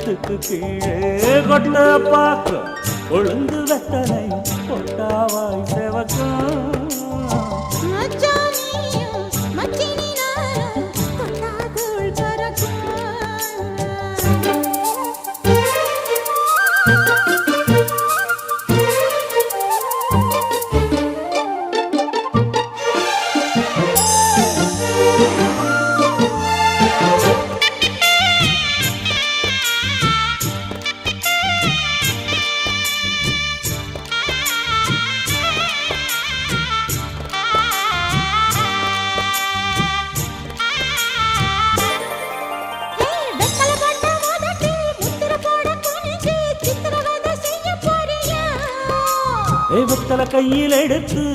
கழுத்துக்கு கீழே கொட்ட பாக்கு கொழுந்து வெத்தனை கொட்டாவாய் செவக்கும் வெத்தலை கையில் எடுத்து